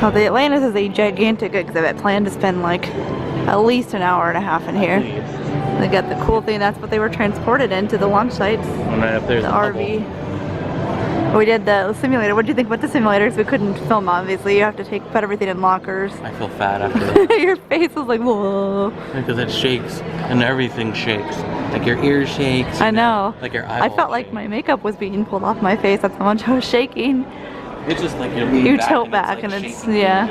Oh, the Atlantis is a gigantic exhibit. Plan to spend like at least an hour and a half in here. They got the cool thing, that's what they were transported into the launch sites. And right up there's the RV. We did the simulator. What do you think about the simulators? We couldn't film, obviously. You have to put everything in lockers. I feel fat after that. Your face was like, whoa. Because it shakes, and everything shakes. Like your ear shakes. I know. Like your eyeball. I felt like my makeup was being pulled off my face. That's how much I was shaking. It's just like you tilt back and it's yeah.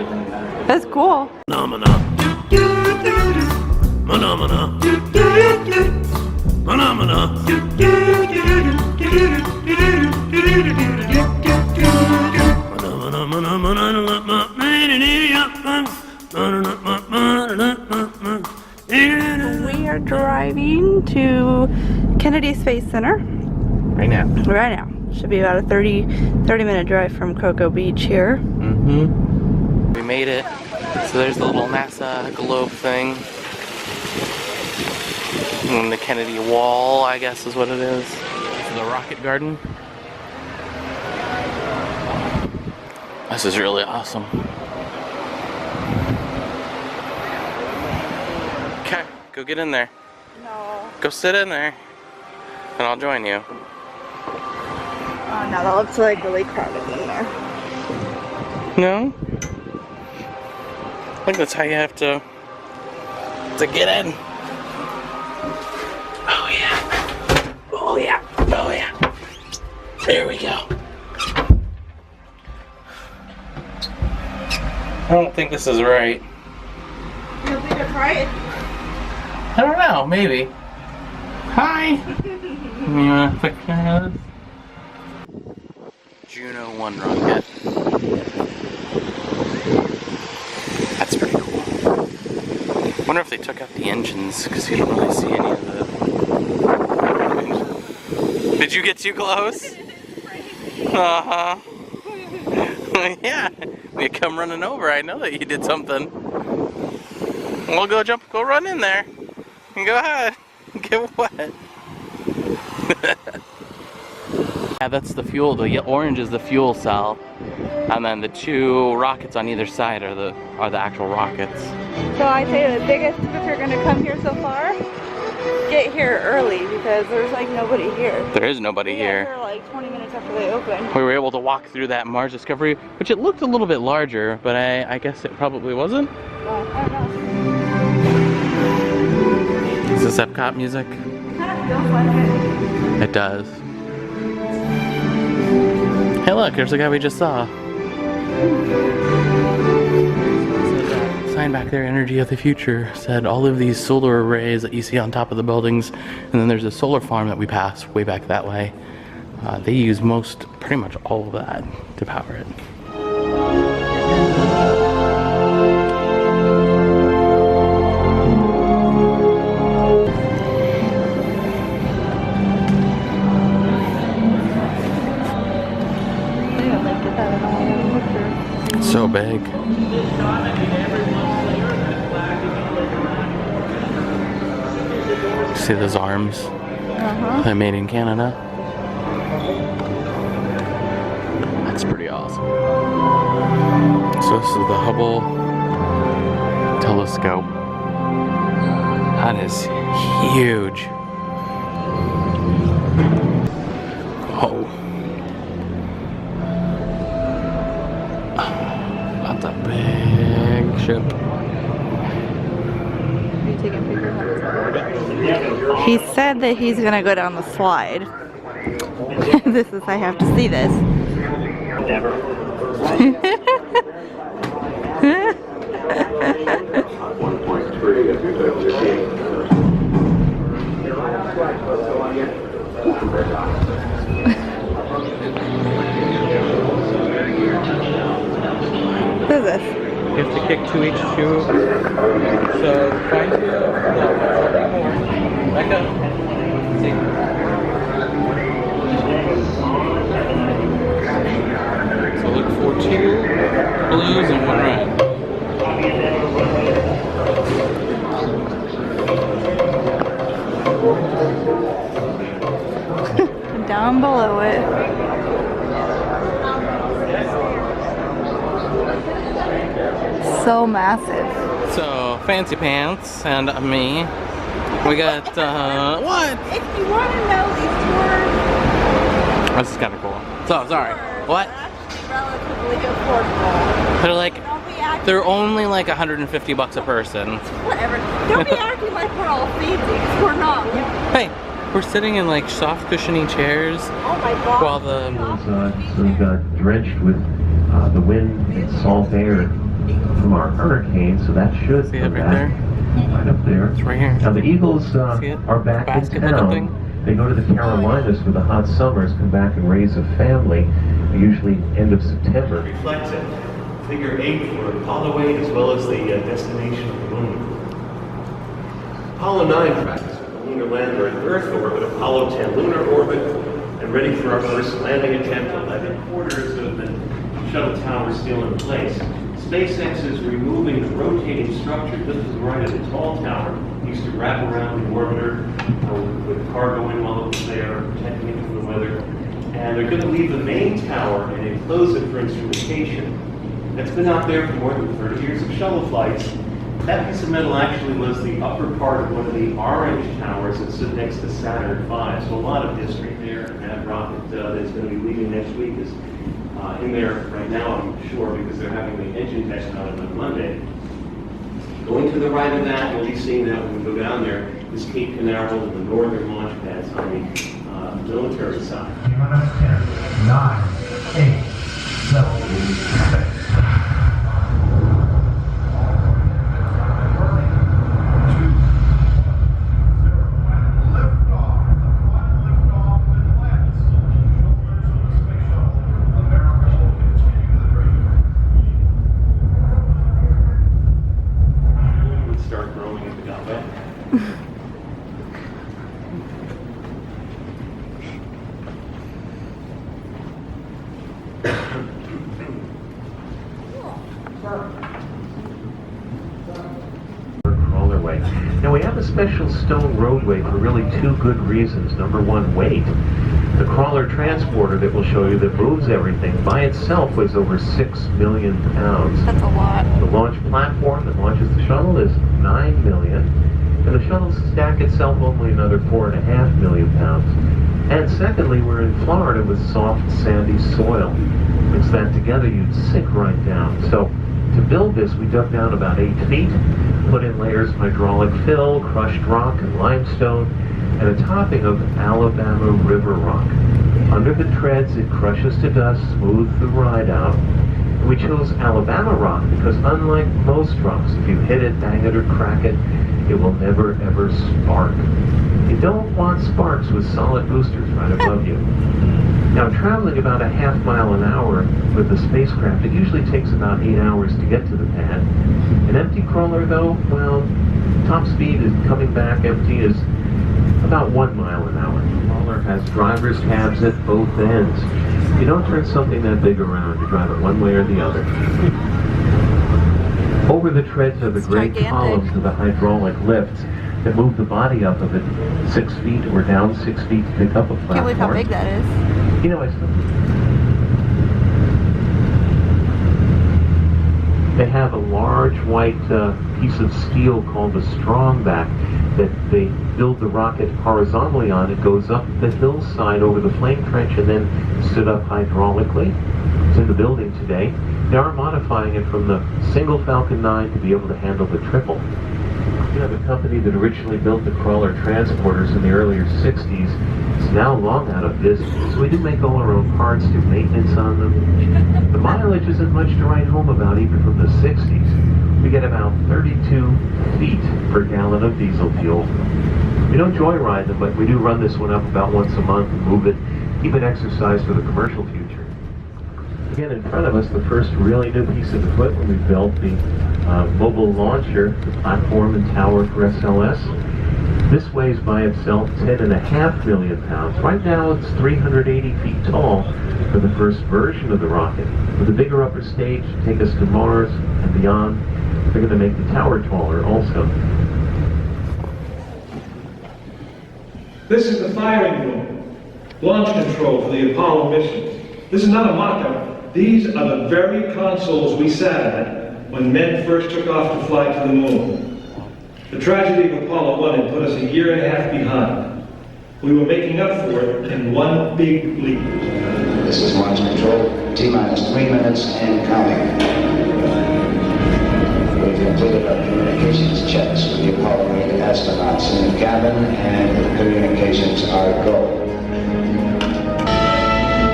That's cool. Phenomena. Phenomena. Phenomena. We are driving to Kennedy Space Center. Right now. Right now. Should be about a 30-minute drive from Cocoa Beach here. Mm-hmm. We made it. So there's the little NASA globe thing. And the Kennedy Wall, I guess is what it is. So the rocket garden. This is really awesome. Okay, go get in there. No. Go sit in there. And I'll join you. Oh no, that looks like really crowded in there. No? I think that's how you have to get in. Oh yeah. Oh yeah. Oh yeah. There we go. I don't think this is right. You don't think it's right? I don't know, maybe. Hi! You want a picture of this? Juno 1 rocket. That's pretty cool. Wonder if they took out the engines, because you don't really see any of it. Did you get too close? Uh-huh. Yeah. You come running over, I know that you did something. We'll go run in there. Go ahead. Get wet. Yeah, that's the fuel. The orange is the fuel cell, and then the two rockets on either side are the actual rockets. So I say the biggest tip if you're gonna come here so far, get here early because there's like nobody here. There is nobody here. Here like 20 minutes after they open. We were able to walk through that Mars Discovery, which it looked a little bit larger, but I guess it probably wasn't. I don't know. Is this Epcot music? It kind of feels like it. It does. Hey look, there's the guy we just saw. Sign back there, Energy of the Future, said all of these solar arrays that you see on top of the buildings, and then there's a solar farm that we passed way back that way. They use pretty much all of that to power it. So big. See those arms? They're made in Canada. That's pretty awesome. So this is the Hubble telescope. That is huge. Oh. That's a big ship. Are you taking pictures on this? He said that he's gonna go down the slide. This is, I have to see this. Never. What is this? You have to kick 2H2. So find two. More. Back up. See. So look for 2 blues and 1 red. Down below it. So massive. So, Fancy Pants and me. We got, what? If you want to know, these tours This is kind of cool. So, sorry. What? are actually relatively affordable. They're like, Don't be acting, they're only like $150 a person. whatever. Don't be acting like we're all fancy, because we're not. Hey, we're sitting in like soft cushiony chairs Oh my god. while the So we got drenched with the wind and salt air from our hurricane, so that should See it come right back. there? Right up there. It's right here. Now the Eagles See it? are back in Basket looking town. thing? They go to the Carolinas for the hot summers, come back and raise a family, usually end of September. Reflects it. Figure 8 for Apollo 8 as well as the destination of the moon. Apollo 9 practice with the lunar lander in Earth orbit, Apollo 10 lunar orbit, and ready for our first landing attempt. 11 quarters of the shuttle tower still in place. SpaceX is removing the rotating structure just to the right of the tall tower. It used to wrap around the orbiter with cargo in while it was there, protecting it from the weather. And they're going to leave the main tower and enclose it for instrumentation. That's been out there for more than 30 years of shuttle flights. That piece of metal actually was the upper part of one of the orange towers that stood next to Saturn V. So a lot of history there. And that rocket that is going to be leaving next week is in there right now, I'm sure, because they're having the engine test on it on Monday. Going to the right of that, you'll be seeing that when we go down there, is Cape Canaveral and the northern launch pads on the military side. 10, 9, 8, 7, 6. Start growing if it got wet. Crawlerway. Now we have a special stone roadway for really two good reasons. Number one, weight. The crawler transporter that we'll show you that moves everything by itself weighs over 6 million pounds. That's a lot. The launch platform that launches the shuttle is 9 million, and the shuttle stack itself only another 4.5 million pounds. And secondly, we're in Florida with soft, sandy soil. Mix that together, you'd sink right down. So to build this, we dug down about 8 feet, put in layers of hydraulic fill, crushed rock and limestone, and a topping of Alabama River rock. Under the treads, it crushes to dust, smooths the ride out. And we chose Alabama rock because unlike most rocks, if you hit it, bang it, or crack it, it will never ever spark. You don't want sparks with solid boosters right above you. Now, traveling about a half mile an hour with the spacecraft, it usually takes about 8 hours to get to the pad. An empty crawler, though, well, top speed is coming back empty is about 1 mile an hour. The crawler has driver's cabs at both ends. You don't turn something that big around, you drive it one way or the other. Over the treads are the great gigantic. columns of the hydraulic lifts that move the body up of it 6 feet or down 6 feet to pick up a platform. Can't believe how big that is. You know, I still... They have a large white piece of steel called a strongback that they build the rocket horizontally on. It goes up the hillside over the flame trench and then stood up hydraulically. It's in the building today. They are modifying it from the single Falcon 9 to be able to handle the triple. You know, the company that originally built the crawler transporters in the earlier 60s is now long out of business. So we do make all our own parts, do maintenance on them. The mileage isn't much to write home about even from the 60s. We get about 32 feet per gallon of diesel fuel. We don't joyride them, but we do run this one up about once a month and move it, keep it exercised for the commercial future. Again, in front of us, the first really new piece of equipment we built, the mobile launcher, the platform and tower for SLS. This weighs by itself 10.5 million pounds. Right now, it's 380 feet tall for the first version of the rocket. With a bigger upper stage to take us to Mars and beyond, they're going to make the tower taller also. This is the firing room, launch control for the Apollo mission. This is not a mock-up. These are the very consoles we sat at when men first took off to fly to the moon. The tragedy of Apollo 1 had put us a year and a half behind. We were making up for it in one big leap. This is launch control, T-minus 3 minutes and counting. We've completed our communications checks with the Apollo 8 astronauts in the cabin, and the communications are go.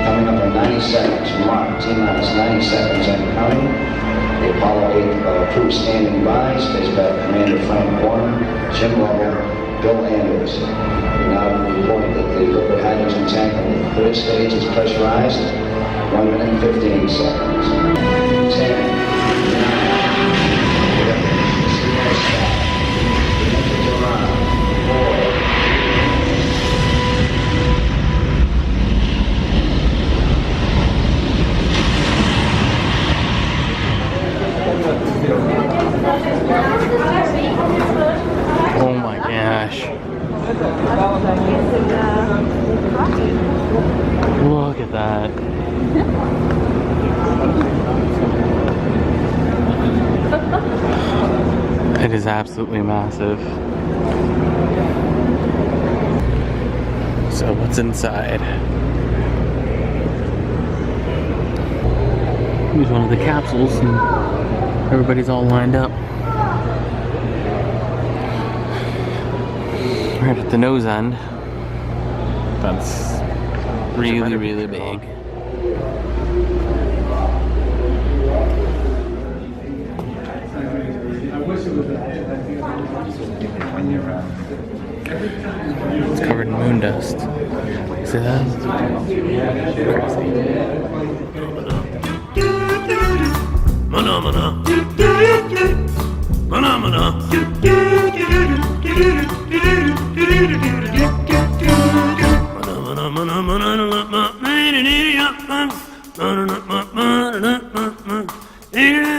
Coming up in 90 seconds, mark, T-minus 90 seconds and counting. The Apollo 8 crew standing by, Spacecraft Commander Frank Warner, Jim Lovell, Bill Anders. We now report that the liquid hydrogen tank on the third stage is pressurized. 1 minute and 15 seconds. 10, Oh my gosh. Look at that. It is absolutely massive. So what's inside? Here's one of the capsules and everybody's all lined up. Right at the nose end. That's really, really big. It's covered in moon dust. See that? Crazy.